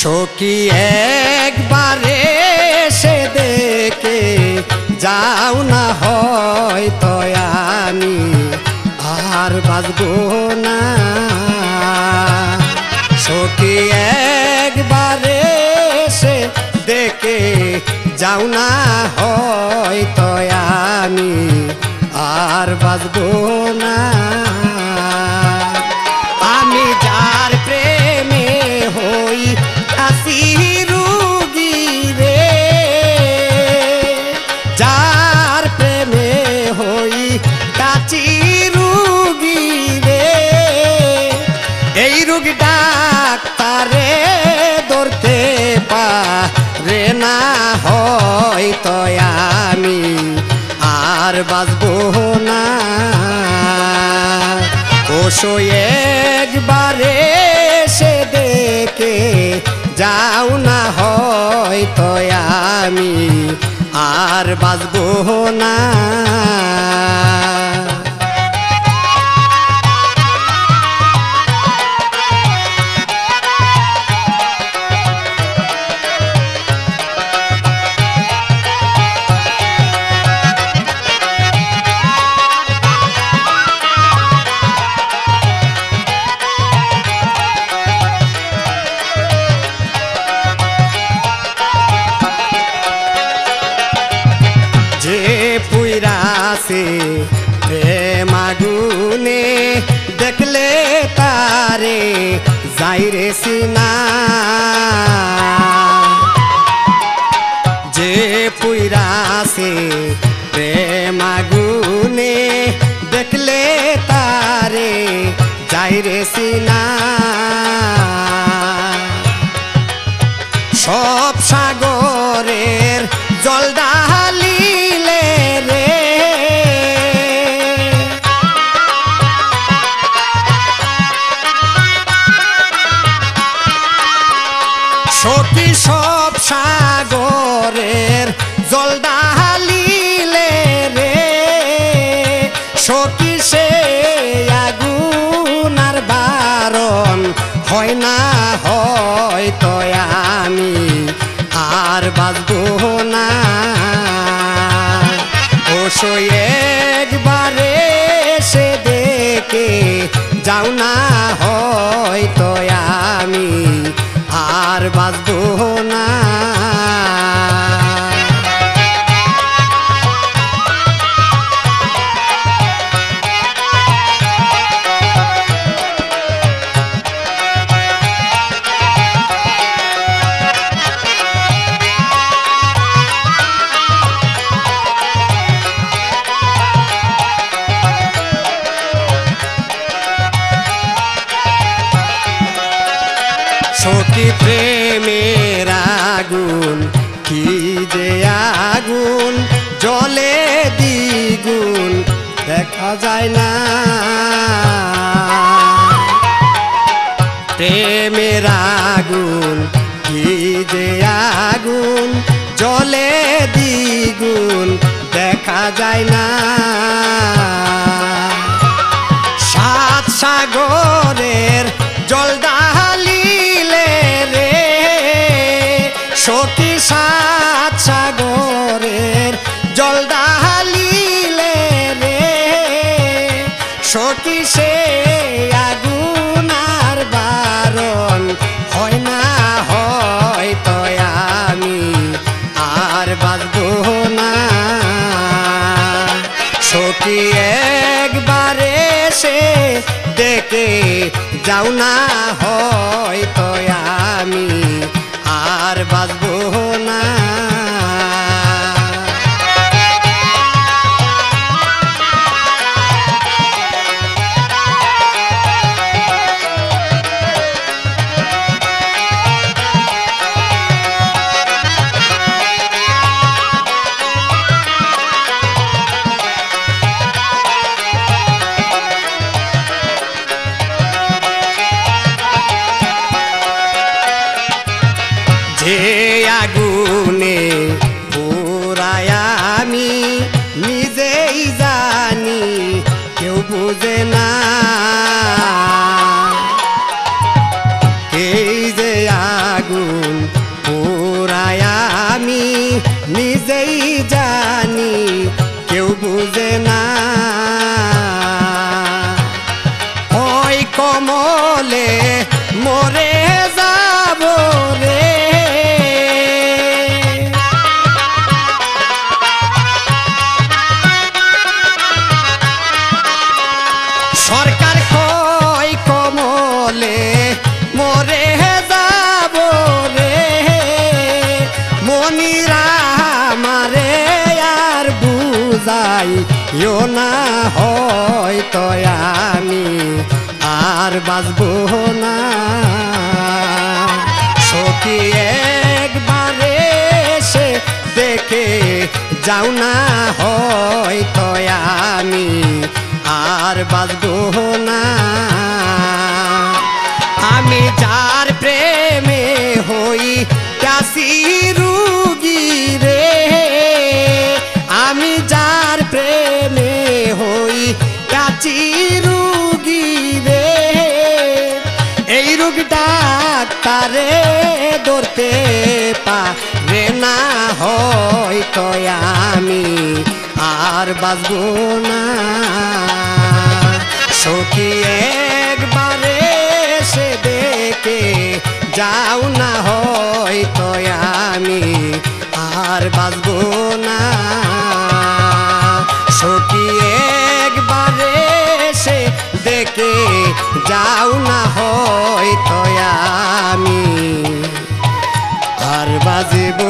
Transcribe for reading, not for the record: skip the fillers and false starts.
সখী একবারে সে দেখে যাও না, হয়তো আমি আর বাঁচবো না। সখী একবারে সে দেখে যাও না, হয়তো আমি আর বাঁচবো না। আমি যার প্রেমে হই কাশি রুগী রে, যার প্রেমে হই কাশি রুগী রে, এই রুগী ডাক্তারে ধরতে পারে না, হয়তো আমি আর বাঁচবো না। ওসো একবারে সে দেখে যাও না, হয়তো আমি আর বাঁচবো না। যে পুইরাছে প্রেম আগুনে, দেখলে তারে যাইরে সিনা। যে পুইরাছে প্রেম আগুনে, দেখলে তারে যাইরে সিনা। সব সাগরের জল ঢালিলে রে, সখী সব সাগরের জল ঢালিলে রে, সখী সে আগুন আর বারণ হয় না, হয়তো আমি আর বাঁচবো না। ওসো একবারে সে দেখে যাও না, হয়তো আমি আর বাঁচবো না। সখী প্রেমের আগুন কি যে আগুন, জলে দ্বিগুণ দেখা যায় না। প্রেমের আগুন কি যে আগুন, জলে দ্বিগুণ দেখা যায় না। সাত সাগরের জল ঢালিলে রে, সখী সাত সাগরের জল ঢালিলে রে, সখী সে আগুন আর বারণ হয় না, হয়তো আমি আর বাঁচবো না। সখী একবারে সে দেখে যাও না, হয়তো আমি আর বাঁচবো না। যে আগুনে পুরায় আমি নিজেই জানি, কেউ বুঝে না। এই যে আগুন কমলে মরে যাব রে। সরকার কয় কমলে মরে যাব রে। মনিরা মারে আর বুঝাইও না, হয়তো আমি আর বাঁচবো না। সখী একবারে সে দেখে যাও না, হয়তো আমি আর বাঁচবো না। আমি যার প্রেমে হই কাশি রুগী রে, আমি যার প্রেমে হই কাশি রুগী রে। এই রোগ ডাক্তারে ধরতে পারে না, হয়তো আমি আর বাঁচবো না। সখী একবারে সে দেখে যাও না, হয়তো আমি আর বাঁচবো না। সখী একবারে সে দেখে যাও না, হয়তো আমি আর বাঁচবো